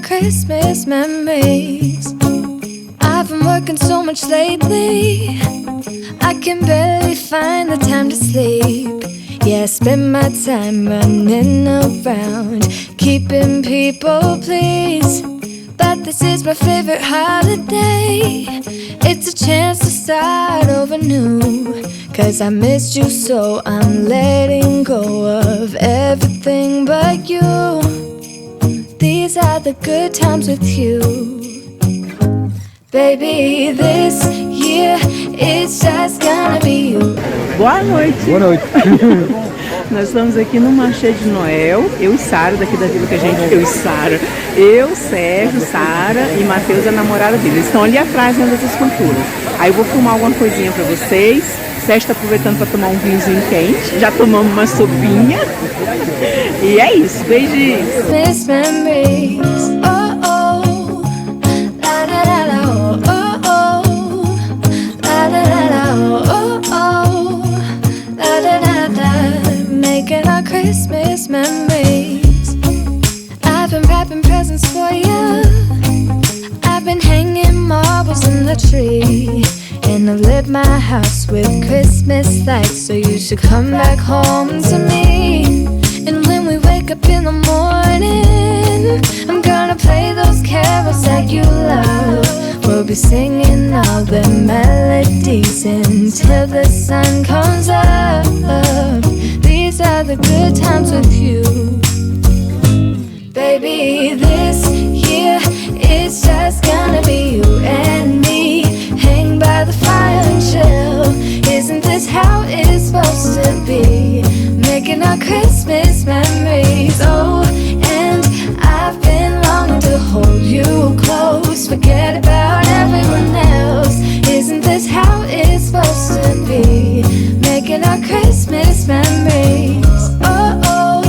Christmas memories. I've been working so much lately, I can barely find the time to sleep. Yeah, I spend my time running around, keeping people pleased. But this is my favorite holiday. It's a chance to start over new. Cause I missed you, so I'm letting go of everything but you. These are the good times with you. Baby, this year it's just gonna be you. Boa noite. Boa noite. Nós estamos aqui no Marché de Noel. Eu e Sara, daqui da vila que a gente... Eu, Sérgio, Sara e Matheus, a namorada dele. Eles estão ali atrás vendo as esculturas. Aí eu vou filmar alguma coisinha pra vocês. Sérgio está aproveitando para tomar um vinhozinho quente. Já tomamos uma sopinha. E é isso. Beijinhos. Making our Christmas memories. I've been wrapping presents for you. I've been hanging marbles in the tree. And I've lit my house with Christmas lights. So you should come back home to me. And when we wake up in the morning, I'm gonna play those carols that you love. We'll be singing all the melodies until the sun comes up. These are the good times with you. Baby, this year it's just gonna be you and me. Hang by the fire and chill. Isn't this how it's supposed to be? Making our Christmas memories. Oh, and I've been longing to hold you close. Forget about everyone else. Isn't this how it's supposed to be? Making our Christmas memories. Oh, oh,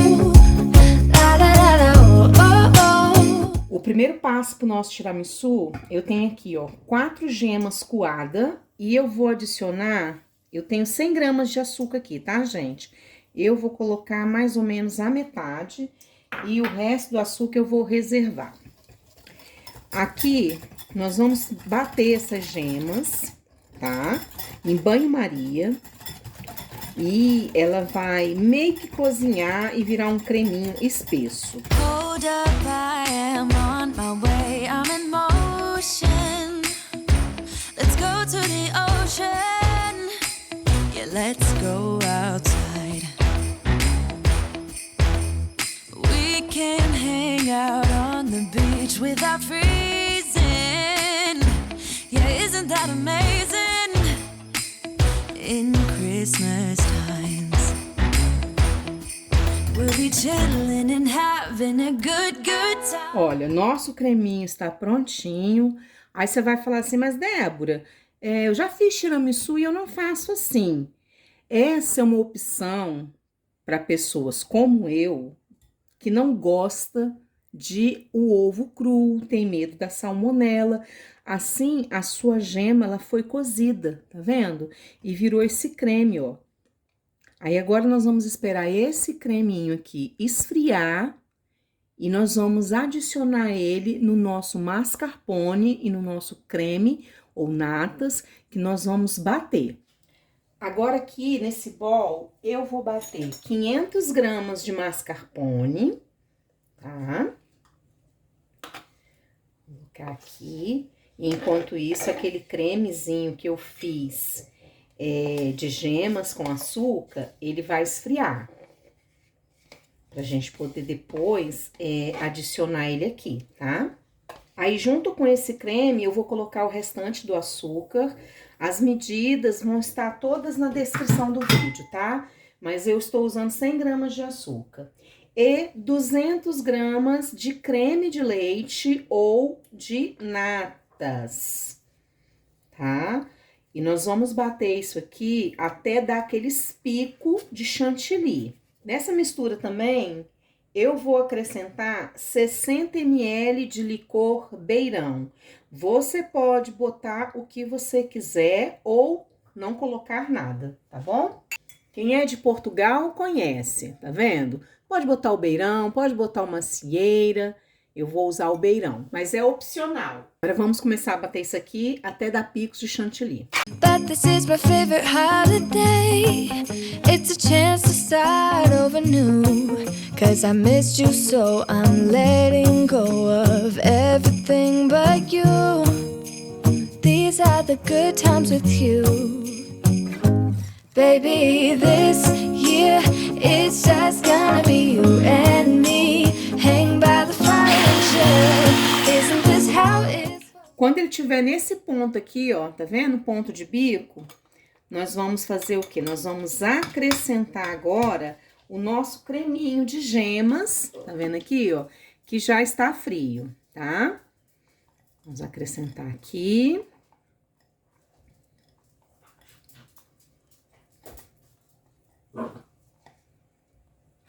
la la la la, oh, oh, oh. O primeiro passo pro nosso tiramisu, eu tenho aqui, ó, 4 gemas coadas. E eu vou adicionar, eu tenho 100 gramas de açúcar aqui, tá, gente? Eu vou colocar mais ou menos a metade e o resto do açúcar eu vou reservar. Aqui, nós vamos bater essas gemas, tá? Em banho-maria. E ela vai meio que cozinhar e virar um creminho espesso. Hold up, I am on my way, I'm in motion. Let's go to the ocean. Yeah, let's go outside. We can hang out on the beach without freezing. Yeah, isn't that amazing? In Christmas times, we'll be chilling and having a good time. Olha, nosso creminho está prontinho. Aí você vai falar assim, mas Débora, eu já fiz tiramisu e eu não faço assim. Essa é uma opção para pessoas como eu, que não gosta de o ovo cru, tem medo da salmonela. Assim, a sua gema, ela foi cozida, tá vendo? E virou esse creme, ó. Aí agora nós vamos esperar esse creminho aqui esfriar e nós vamos adicionar ele no nosso mascarpone e no nosso creme ou natas que nós vamos bater. Agora aqui nesse bol eu vou bater 500 gramas de mascarpone, tá? Vou colocar aqui. Enquanto isso, aquele cremezinho que eu fiz de gemas com açúcar, ele vai esfriar. Pra gente poder depois adicionar ele aqui, tá? Aí, junto com esse creme, eu vou colocar o restante do açúcar. As medidas vão estar todas na descrição do vídeo, tá? Mas eu estou usando 100 gramas de açúcar. E 200 gramas de creme de leite ou de nata. Tá? E nós vamos bater isso aqui até dar aqueles picos de chantilly. Nessa mistura também, eu vou acrescentar 60 ml de licor beirão. Você pode botar o que você quiser ou não colocar nada, tá bom? Quem é de Portugal conhece, tá vendo? Pode botar o beirão, pode botar uma macieira. eu vou usar o beirão, mas é opcional. Agora vamos começar a bater isso aqui até dar picos de chantilly. But this is my favorite holiday. It's a chance to start over new. Cause I missed you, so I'm letting go of everything but you. These are the good times with you. Baby, this year it's just gonna be you and me. Hang by the fire and chill. Isn't this how it's... Quando ele estiver nesse ponto aqui, ó, tá vendo? Ponto de bico, nós vamos fazer o quê? Nós vamos acrescentar agora o nosso creminho de gemas, tá vendo aqui, ó? Que já está frio, tá? Vamos acrescentar aqui. A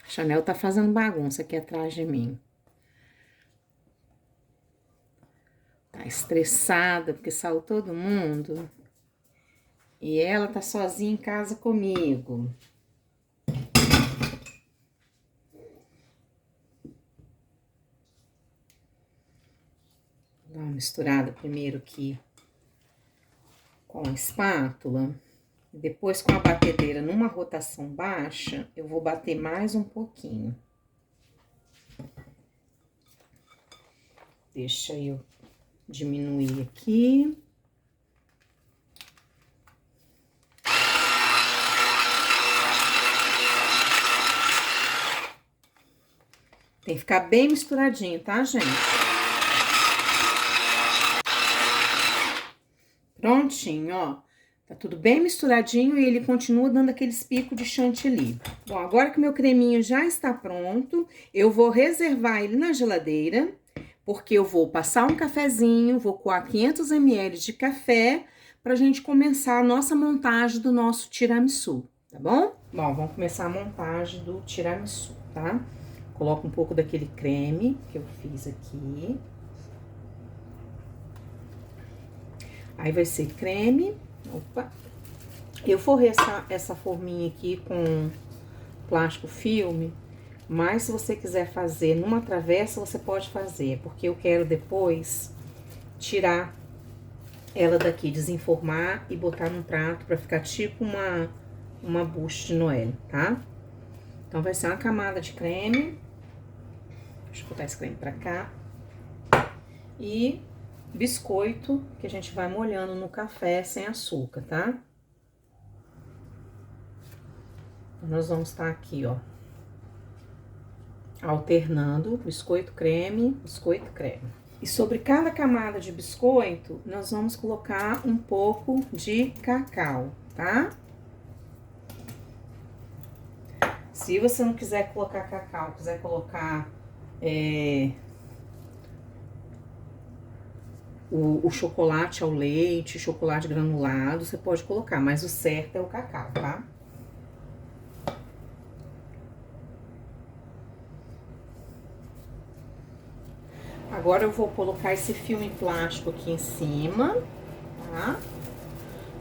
Chanel tá fazendo bagunça aqui atrás de mim. Tá estressada porque saiu todo mundo. E ela tá sozinha em casa comigo. Vou dar uma misturada primeiro aqui com a espátula. Depois, com a batedeira numa rotação baixa, eu vou bater mais um pouquinho. Deixa eu diminuir aqui. Tem que ficar bem misturadinho, tá, gente? Prontinho, ó. Tá tudo bem misturadinho e ele continua dando aqueles picos de chantilly. Bom, agora que meu creminho já está pronto, eu vou reservar ele na geladeira, porque eu vou passar um cafezinho, vou coar 500 ml de café pra gente começar a nossa montagem do nosso tiramisu, tá bom? Bom, vamos começar a montagem do tiramisu, tá? Coloco um pouco daquele creme que eu fiz aqui. Aí vai ser creme. Opa! Eu forrei essa forminha aqui com plástico filme, mas se você quiser fazer numa travessa, você pode fazer, porque eu quero depois tirar ela daqui, desenformar e botar num prato pra ficar tipo uma bucha de Noel, tá? Então, vai ser uma camada de creme. Deixa eu botar esse creme pra cá. E biscoito, que a gente vai molhando no café sem açúcar, tá? Nós vamos estar aqui, ó, alternando biscoito creme, biscoito creme. E sobre cada camada de biscoito, nós vamos colocar um pouco de cacau, tá? Se você não quiser colocar cacau, quiser colocar o chocolate ao leite, chocolate granulado, você pode colocar, mas o certo é o cacau, tá? Agora eu vou colocar esse filme plástico aqui em cima, tá?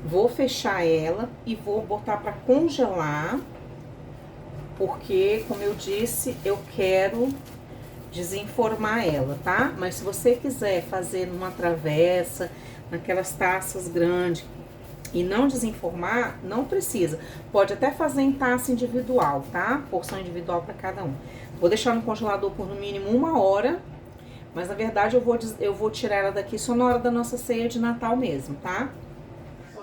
Vou fechar ela e vou botar pra congelar, porque, como eu disse, eu quero desenformar ela, tá? Mas se você quiser fazer numa travessa, naquelas taças grandes e não desenformar, não precisa. Pode até fazer em taça individual, tá? Porção individual para cada um. Vou deixar no congelador por no mínimo 1 hora, mas na verdade eu vou tirar ela daqui só na hora da nossa ceia de Natal mesmo, tá?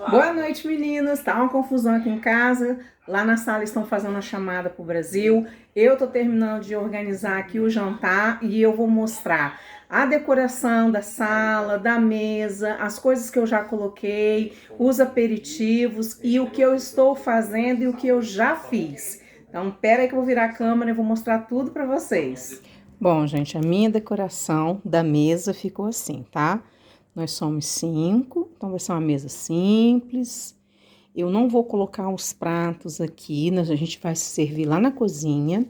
Boa noite, meninas. Tá uma confusão aqui em casa. Lá na sala estão fazendo a chamada pro Brasil. Eu tô terminando de organizar aqui o jantar e eu vou mostrar a decoração da sala, da mesa, as coisas que eu já coloquei, os aperitivos e o que eu estou fazendo e o que eu já fiz. Então, pera aí que eu vou virar a câmera e vou mostrar tudo pra vocês. Bom, gente, a minha decoração da mesa ficou assim, tá? Nós somos 5, então vai ser uma mesa simples. Eu não vou colocar os pratos aqui, a gente vai se servir lá na cozinha,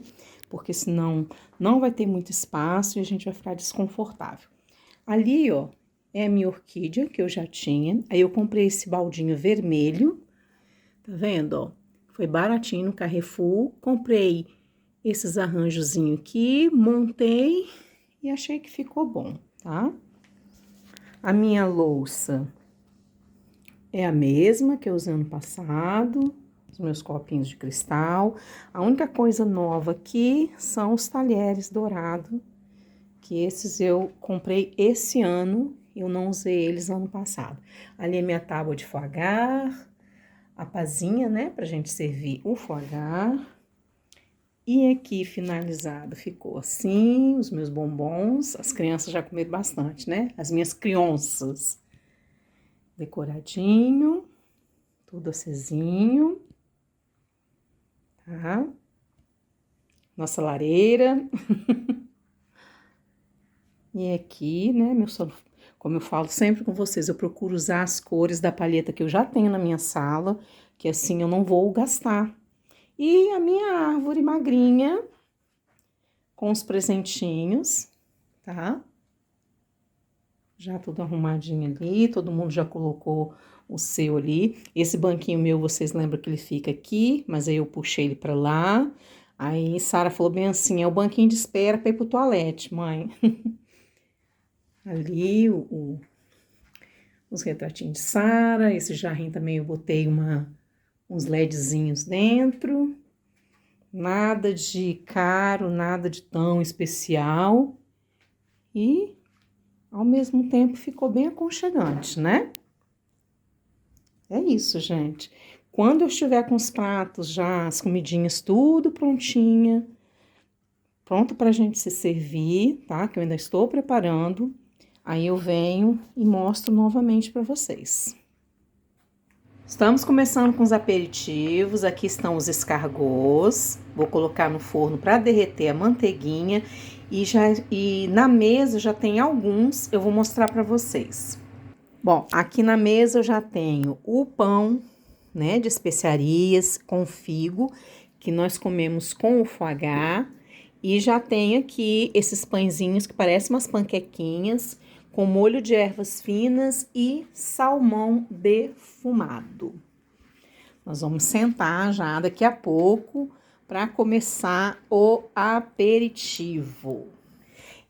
porque senão não vai ter muito espaço e a gente vai ficar desconfortável. Ali, ó, é a minha orquídea que eu já tinha. Aí eu comprei esse baldinho vermelho, tá vendo, ó? Foi baratinho no Carrefour. Comprei esses arranjozinhos aqui, montei e achei que ficou bom, tá? A minha louça é a mesma que eu usei ano passado, os meus copinhos de cristal. A única coisa nova aqui são os talheres dourados, que esses eu comprei esse ano, eu não usei eles ano passado. Ali é minha tábua de foie gras, a pazinha, né, pra gente servir o foie gras. E aqui, finalizado, ficou assim, os meus bombons. As crianças já comeram bastante, né? As minhas crianças. Decoradinho, tudo acesinho, tá? Nossa lareira. E aqui, né, como eu falo sempre com vocês, eu procuro usar as cores da palheta que eu já tenho na minha sala, que assim eu não vou gastar. E a minha árvore magrinha, com os presentinhos, tá? Já tudo arrumadinho ali, todo mundo já colocou o seu ali. Esse banquinho meu, vocês lembram que ele fica aqui, mas aí eu puxei ele pra lá. Aí Sara falou bem assim, é o banquinho de espera pra ir pro toalete, mãe. Ali, os retratinhos de Sara, esse jarrinho também eu botei uns LEDzinhos dentro, nada de caro, nada de tão especial e ao mesmo tempo ficou bem aconchegante, né? É isso, gente. Quando eu estiver com os pratos já, as comidinhas tudo prontinha, pronto pra gente se servir, tá? Que eu ainda estou preparando, aí eu venho e mostro novamente pra vocês. Estamos começando com os aperitivos, aqui estão os escargots, vou colocar no forno para derreter a manteiguinha e na mesa já tem alguns, eu vou mostrar para vocês. Bom, aqui na mesa eu já tenho o pão, né, de especiarias com figo, que nós comemos com o foie gras, e já tenho aqui esses pãezinhos que parecem umas panquequinhas, com molho de ervas finas e salmão defumado. Nós vamos sentar já daqui a pouco para começar o aperitivo.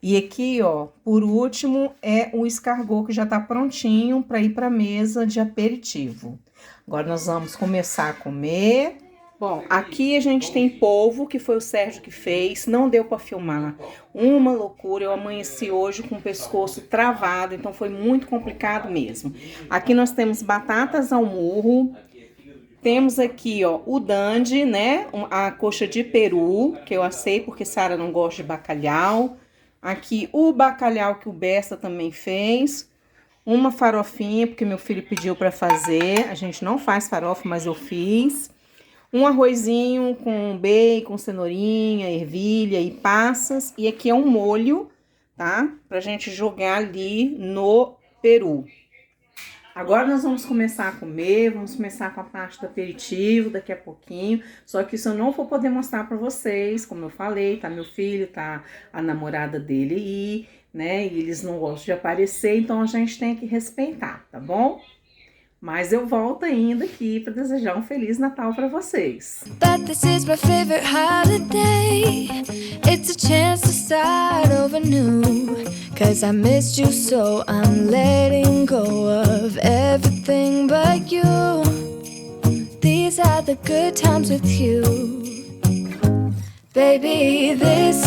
E aqui, ó, por último, é o escargot que já tá prontinho para ir para a mesa de aperitivo. Agora nós vamos começar a comer. Bom, aqui a gente tem polvo, que foi o Sérgio que fez, não deu para filmar. Uma loucura, eu amanheci hoje com o pescoço travado, então foi muito complicado mesmo. Aqui nós temos batatas ao murro, temos aqui, ó, o dandy, né, a coxa de peru, que eu assei porque Sara não gosta de bacalhau. Aqui o bacalhau que o Bessa também fez. Uma farofinha, porque meu filho pediu para fazer, a gente não faz farofa, mas eu fiz. Um arrozinho com bacon, cenourinha, ervilha e passas. E aqui é um molho, tá? Pra gente jogar ali no peru. Agora nós vamos começar a comer, vamos começar com a parte do aperitivo daqui a pouquinho. Só que isso eu não vou poder mostrar pra vocês, como eu falei, tá meu filho, tá a namorada dele aí, né? E eles não gostam de aparecer, então a gente tem que respeitar, tá bom? Mas eu volto ainda aqui para desejar um Feliz Natal para vocês. But this is my favorite holiday. It's a chance to start over new. 'Cause I missed you so I'm letting go of everything but you. These are the good times with you. Baby, this